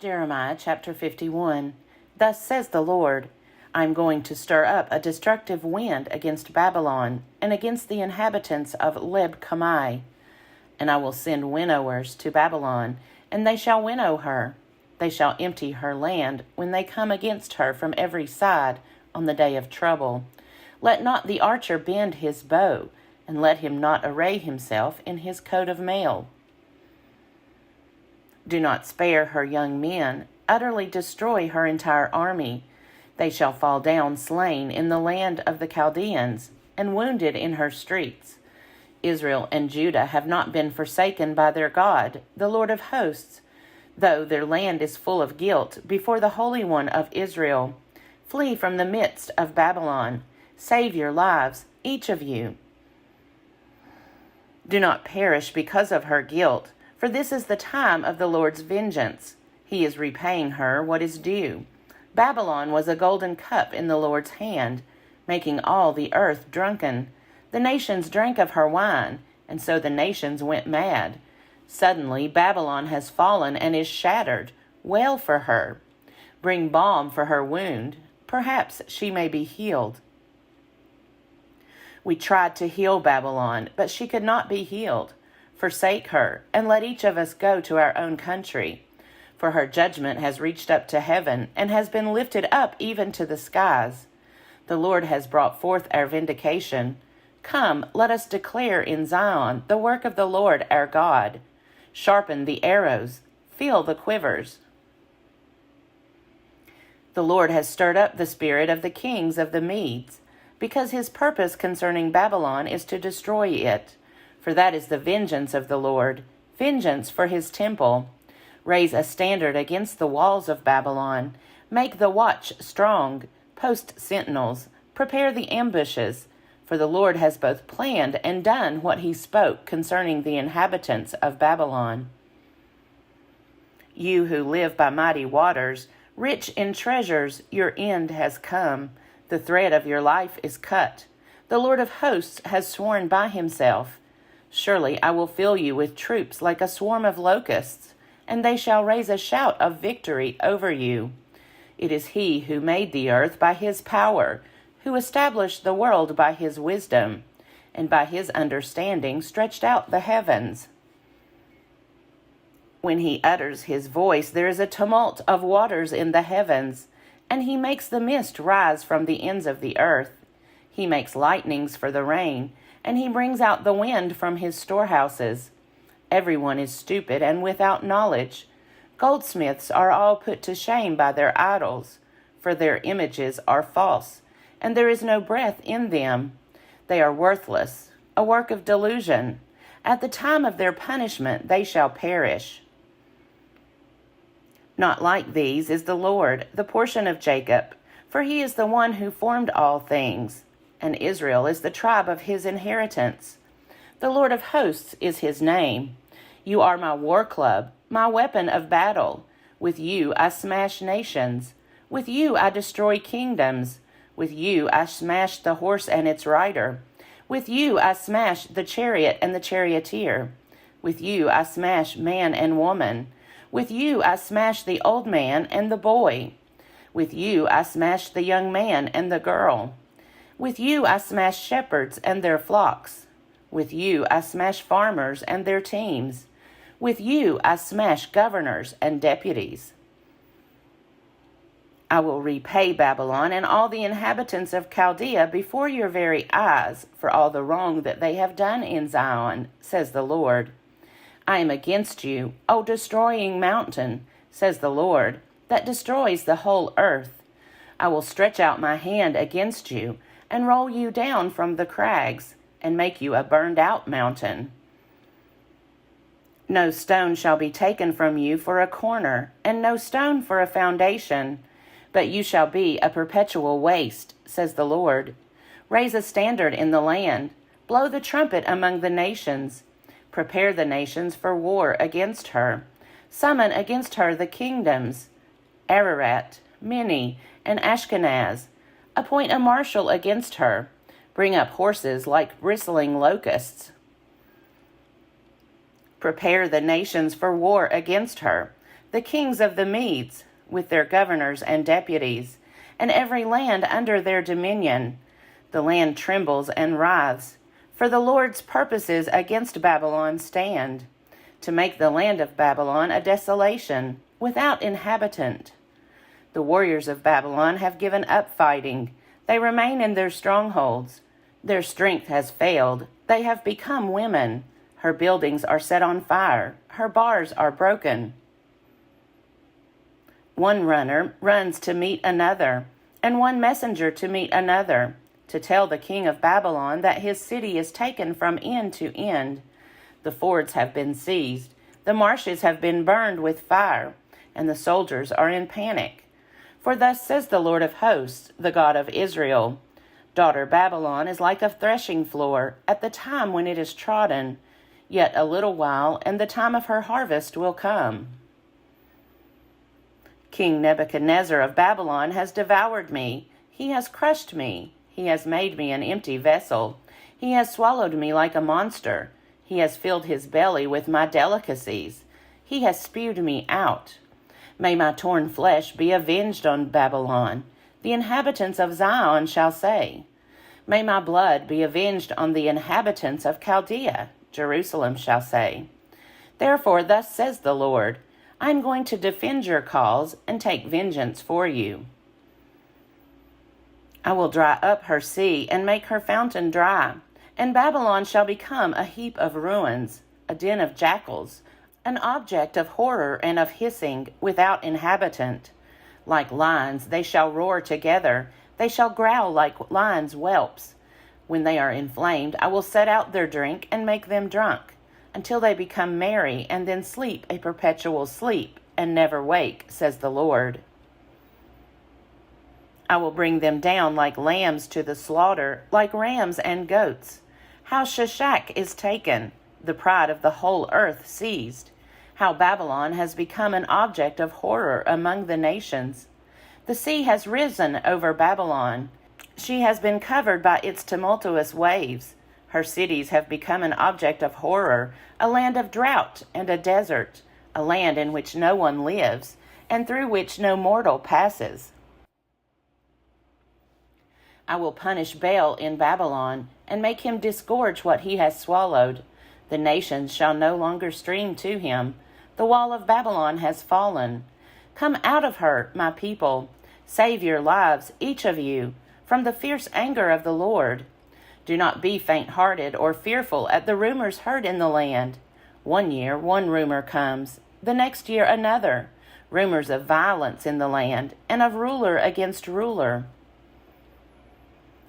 Jeremiah chapter 51. Thus says the Lord, I am going to stir up a destructive wind against Babylon and against the inhabitants of Leb-Kamai. And I will send winnowers to Babylon, and they shall winnow her. They shall empty her land when they come against her from every side on the day of trouble. Let not the archer bend his bow, and let him not array himself in his coat of mail. Do not spare her young men, utterly destroy her entire army. They shall fall down slain in the land of the Chaldeans, and wounded in her streets. Israel and Judah have not been forsaken by their God, the Lord of hosts, though their land is full of guilt before the Holy One of Israel. Flee from the midst of Babylon. Save your lives, each of you. Do not perish because of her guilt, for this is the time of the Lord's vengeance. He is repaying her what is due. Babylon was a golden cup in the Lord's hand, making all the earth drunken. The nations drank of her wine, and so the nations went mad. Suddenly Babylon has fallen and is shattered. Wail for her. Bring balm for her wound. Perhaps she may be healed. We tried to heal Babylon, but she could not be healed. Forsake her, and let each of us go to our own country. For her judgment has reached up to heaven, and has been lifted up even to the skies. The Lord has brought forth our vindication. Come, let us declare in Zion the work of the Lord our God. Sharpen the arrows, fill the quivers. The Lord has stirred up the spirit of the kings of the Medes, because his purpose concerning Babylon is to destroy it. For that is the vengeance of the Lord, vengeance for his temple. Raise a standard against the walls of Babylon. Make the watch strong. Post sentinels. Prepare the ambushes. For the Lord has both planned and done what he spoke concerning the inhabitants of Babylon. You who live by mighty waters, rich in treasures, your end has come. The thread of your life is cut. The Lord of hosts has sworn by himself. Surely I will fill you with troops like a swarm of locusts, and they shall raise a shout of victory over you. It is he who made the earth by his power, who established the world by his wisdom, and by his understanding stretched out the heavens. When he utters his voice, there is a tumult of waters in the heavens, and he makes the mist rise from the ends of the earth. He makes lightnings for the rain, and he brings out the wind from his storehouses. Everyone is stupid and without knowledge. Goldsmiths are all put to shame by their idols, for their images are false, and there is no breath in them. They are worthless, a work of delusion. At the time of their punishment they shall perish. Not like these is the Lord, the portion of Jacob, for he is the one who formed all things, and Israel is the tribe of his inheritance. The Lord of hosts is his name. You are my war club, my weapon of battle. With you I smash nations. With you I destroy kingdoms. With you I smash the horse and its rider. With you I smash the chariot and the charioteer. With you I smash man and woman. With you I smash the old man and the boy. With you I smash the young man and the girl. With you I smash shepherds and their flocks. With you I smash farmers and their teams. With you I smash governors and deputies. I will repay Babylon and all the inhabitants of Chaldea before your very eyes for all the wrong that they have done in Zion, says the Lord. I am against you, O destroying mountain, says the Lord, that destroys the whole earth. I will stretch out my hand against you and roll you down from the crags and make you a burned-out mountain. No stone shall be taken from you for a corner, and no stone for a foundation, but you shall be a perpetual waste, says the Lord. Raise a standard in the land, blow the trumpet among the nations. Prepare the nations for war against her. Summon against her the kingdoms, Ararat, Minni, and Ashkenaz. Appoint a marshal against her. Bring up horses like bristling locusts. Prepare the nations for war against her. the kings of the Medes, with their governors and deputies, and every land under their dominion. The land trembles and writhes, for the Lord's purposes against Babylon stand, to make the land of Babylon a desolation, without inhabitant. The warriors of Babylon have given up fighting. They remain in their strongholds. Their strength has failed. They have become women. Her buildings are set on fire. Her bars are broken. One runner runs to meet another, and one messenger to meet another, to tell the king of Babylon that his city is taken from end to end. The fords have been seized. The marshes have been burned with fire, and the soldiers are in panic. For thus says the Lord of hosts, the God of Israel, Daughter Babylon is like a threshing floor at the time when it is trodden. Yet a little while, and the time of her harvest will come. King Nebuchadnezzar of Babylon has devoured me. He has crushed me. He has made me an empty vessel. He has swallowed me like a monster. He has filled his belly with my delicacies. He has spewed me out. May my torn flesh be avenged on Babylon. The inhabitants of Zion shall say. May my blood be avenged on the inhabitants of Chaldea. Jerusalem shall say. Therefore thus says the Lord, I am going to defend your cause and take vengeance for you. I will dry up her sea and make her fountain dry, and Babylon shall become a heap of ruins, a den of jackals, an object of horror and of hissing, without inhabitant. Like lions they shall roar together, they shall growl like lions' whelps. When they are inflamed, I will set out their drink and make them drunk, until they become merry and then sleep a perpetual sleep and never wake, says the Lord. I will bring them down like lambs to the slaughter, like rams and goats. How Shishak is taken, the pride of the whole earth seized. How Babylon has become an object of horror among the nations. The sea has risen over Babylon. She has been covered by its tumultuous waves. Her cities have become an object of horror, a land of drought and a desert, a land in which no one lives, and through which no mortal passes. I will punish Baal in Babylon, and make him disgorge what he has swallowed. The nations shall no longer stream to him. The wall of Babylon has fallen. Come out of her, my people. Save your lives, each of you, from the fierce anger of the Lord. Do not be faint-hearted or fearful at the rumors heard in the land. 1 year, one rumor comes, the next year another, rumors of violence in the land, and of ruler against ruler.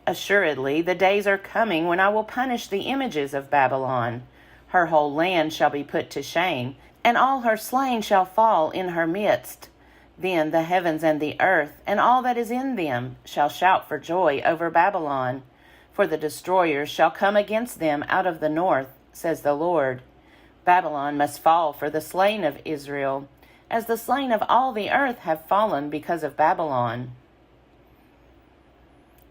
Assuredly, the days are coming when I will punish the images of Babylon. Her whole land shall be put to shame, and all her slain shall fall in her midst. Then the heavens and the earth, and all that is in them, shall shout for joy over Babylon. For the destroyers shall come against them out of the north, says the Lord. Babylon must fall for the slain of Israel, as the slain of all the earth have fallen because of Babylon.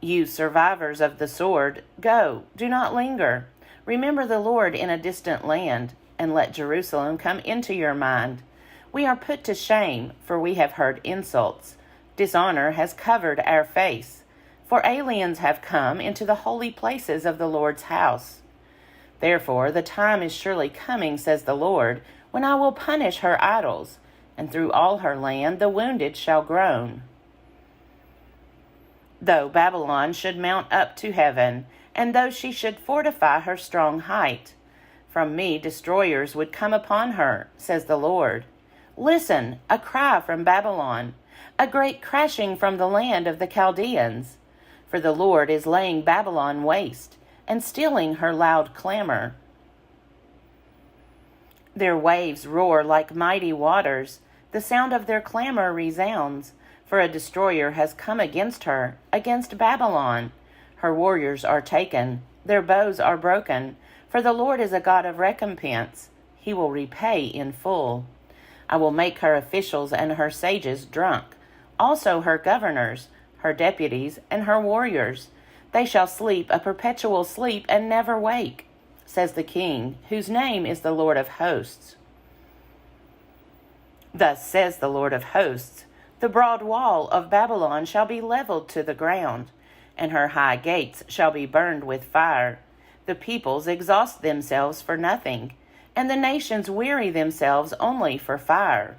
You survivors of the sword, go, do not linger. Remember the Lord in a distant land, and let Jerusalem come into your mind. We are put to shame, for we have heard insults. Dishonor has covered our face, for aliens have come into the holy places of the Lord's house. Therefore the time is surely coming, says the Lord, when I will punish her idols, and through all her land the wounded shall groan. Though Babylon should mount up to heaven, and though she should fortify her strong height, from me destroyers would come upon her, says the Lord. Listen, a cry from Babylon, a great crashing from the land of the Chaldeans. For the Lord is laying Babylon waste, and stilling her loud clamor. Their waves roar like mighty waters. The sound of their clamor resounds. For a destroyer has come against her, against Babylon. Her warriors are taken, their bows are broken, for the Lord is a God of recompense. He will repay in full. I will make her officials and her sages drunk, also her governors, her deputies, and her warriors. They shall sleep a perpetual sleep and never wake, says the King, whose name is the Lord of hosts. Thus says the Lord of hosts, the broad wall of Babylon shall be leveled to the ground, and her high gates shall be burned with fire. The peoples exhaust themselves for nothing, and the nations weary themselves only for fire.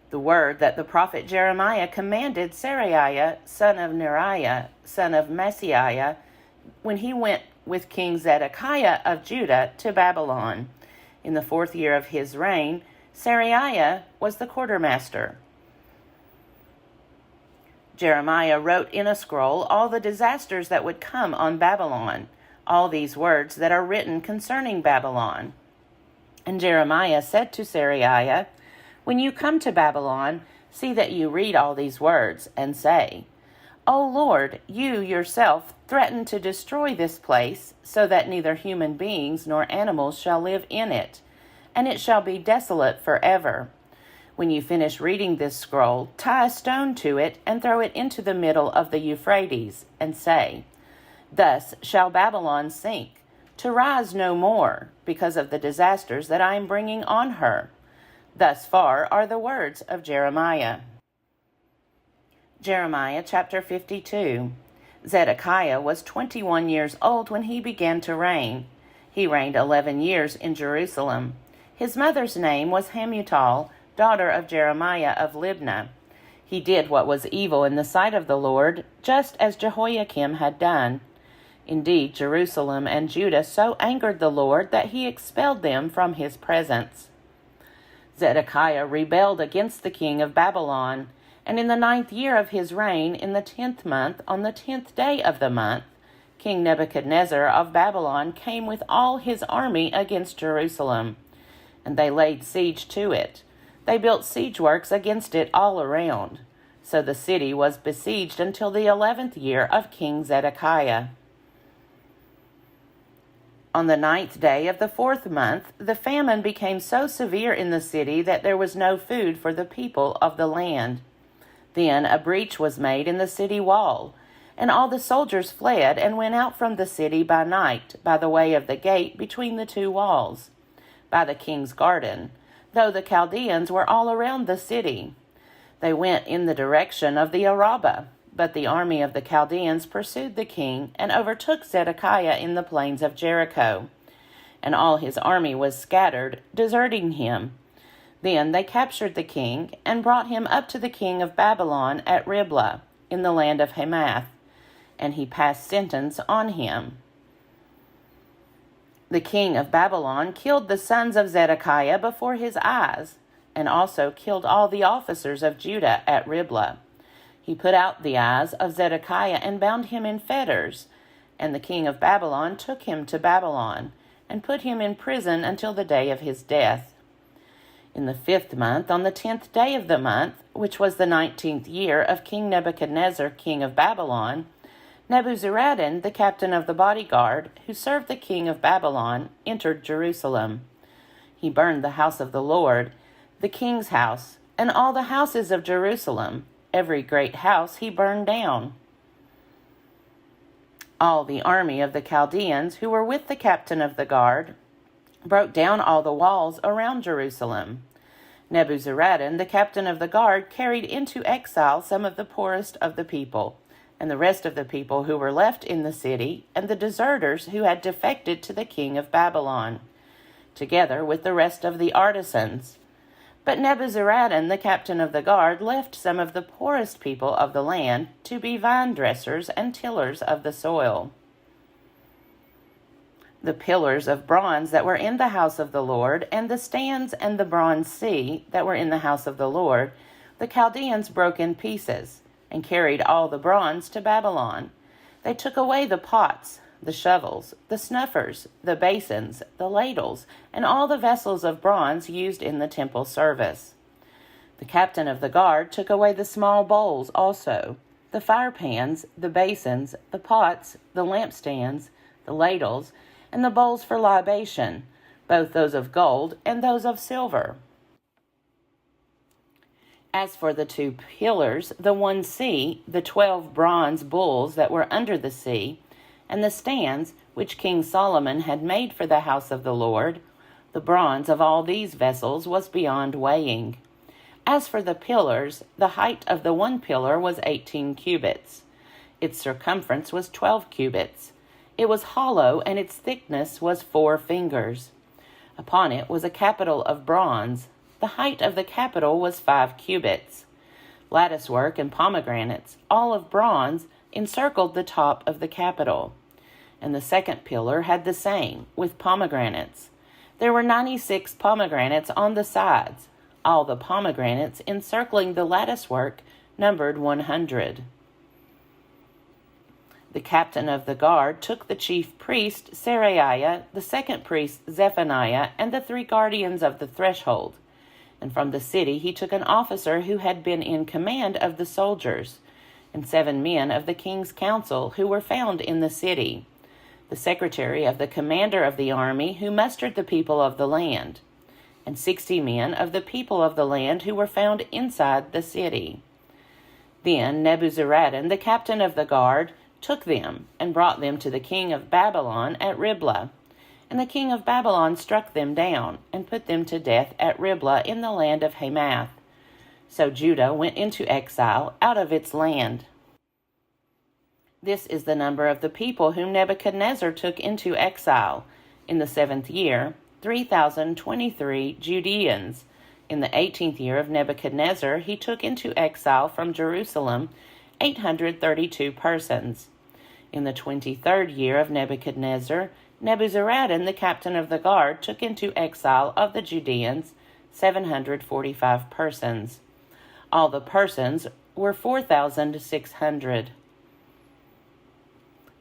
The word that the prophet Jeremiah commanded Seraiah, son of Neriah, son of Maaseiah, when he went with King Zedekiah of Judah to Babylon. In the 4th year of his reign, Seraiah was the quartermaster. Jeremiah wrote in a scroll all the disasters that would come on Babylon, all these words that are written concerning Babylon. And Jeremiah said to Seraiah, when you come to Babylon, see that you read all these words, and say, O Lord, you yourself threaten to destroy this place, so that neither human beings nor animals shall live in it, and it shall be desolate forever. When you finish reading this scroll, tie a stone to it and throw it into the middle of the Euphrates, and say, thus shall Babylon sink, to rise no more, because of the disasters that I am bringing on her. Thus far are the words of Jeremiah. Jeremiah chapter 52. Zedekiah was 21 years old when he began to reign. He reigned 11 years in Jerusalem. His mother's name was Hamutal, daughter of Jeremiah of Libnah. He did what was evil in the sight of the Lord, just as Jehoiakim had done. Indeed, Jerusalem and Judah so angered the Lord that he expelled them from his presence. Zedekiah rebelled against the king of Babylon, and in the 9th year of his reign, in the 10th month, on the 10th day of the month, King Nebuchadnezzar of Babylon came with all his army against Jerusalem, and they laid siege to it. They built siege works against it all around. So the city was besieged until the 11th year of King Zedekiah. On the 9th day of the 4th month, the famine became so severe in the city that there was no food for the people of the land. Then a breach was made in the city wall, and all the soldiers fled and went out from the city by night, by the way of the gate between the two walls, by the king's garden, though the Chaldeans were all around the city. They went in the direction of the Arabah, but the army of the Chaldeans pursued the king and overtook Zedekiah in the plains of Jericho, and all his army was scattered, deserting him. Then they captured the king and brought him up to the king of Babylon at Riblah, in the land of Hamath, and he passed sentence on him. The king of Babylon killed the sons of Zedekiah before his eyes, and also killed all the officers of Judah at Riblah. He put out the eyes of Zedekiah and bound him in fetters, and the king of Babylon took him to Babylon, and put him in prison until the day of his death. In the 5th month, on the 10th day of the month, which was the 19th year of King Nebuchadnezzar, king of Babylon, Nebuzaradan, the captain of the bodyguard, who served the king of Babylon, entered Jerusalem. He burned the house of the Lord, the king's house, and all the houses of Jerusalem. Every great house he burned down. All the army of the Chaldeans who were with the captain of the guard broke down all the walls around Jerusalem. Nebuzaradan, the captain of the guard, carried into exile some of the poorest of the people, and the rest of the people who were left in the city, and the deserters who had defected to the king of Babylon, together with the rest of the artisans. But Nebuzaradan, the captain of the guard, left some of the poorest people of the land to be vine dressers and tillers of the soil. The pillars of bronze that were in the house of the Lord, and the stands and the bronze sea that were in the house of the Lord, the Chaldeans broke in pieces, and carried all the bronze to Babylon. They took away the pots, the shovels, the snuffers, the basins, the ladles, and all the vessels of bronze used in the temple service. The captain of the guard took away the small bowls also, the fire pans, the basins, the pots, the lampstands, the ladles, and the bowls for libation, both those of gold and those of silver. As for the 2 pillars, the one sea, the 12 bronze bulls that were under the sea, and the stands which King Solomon had made for the house of the Lord, the bronze of all these vessels was beyond weighing. As for the pillars, the height of the one pillar was 18 cubits. Its circumference was 12 cubits. It was hollow, and its thickness was 4 fingers. Upon it was a capital of bronze. The height of the capital was 5 cubits. Latticework and pomegranates, all of bronze, encircled the top of the capital. And the second pillar had the same, with pomegranates. There were 96 pomegranates on the sides. All the pomegranates encircling the latticework numbered 100. The captain of the guard took the chief priest Seraiah, the second priest Zephaniah, and the 3 guardians of the threshold. And from the city he took an officer who had been in command of the soldiers, and 7 men of the king's council who were found in the city, the secretary of the commander of the army who mustered the people of the land, and 60 men of the people of the land who were found inside the city. Then Nebuzaradan, the captain of the guard, took them and brought them to the king of Babylon at Riblah. And the king of Babylon struck them down and put them to death at Riblah in the land of Hamath. So Judah went into exile out of its land. This is the number of the people whom Nebuchadnezzar took into exile. In the 7th year, 3,023 Judeans. In the 18th year of Nebuchadnezzar, he took into exile from Jerusalem 832 persons. In the 23rd year of Nebuchadnezzar, Nebuzaradan, the captain of the guard, took into exile of the Judeans 745 persons. All the persons were 4,600.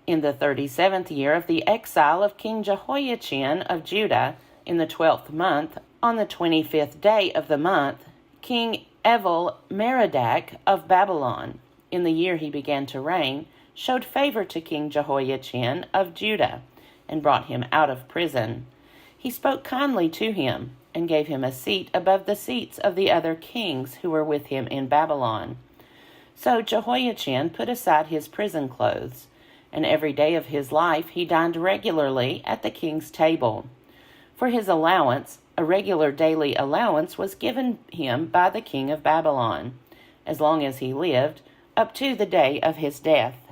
In the 37th year of the exile of King Jehoiachin of Judah, in the 12th month, on the 25th day of the month, King Evil-Merodach of Babylon, in the year he began to reign, showed favor to King Jehoiachin of Judah, and brought him out of prison. He spoke kindly to him, and gave him a seat above the seats of the other kings who were with him in Babylon. So Jehoiachin put aside his prison clothes, and every day of his life he dined regularly at the king's table. For his allowance, a regular daily allowance was given him by the king of Babylon, as long as he lived, up to the day of his death.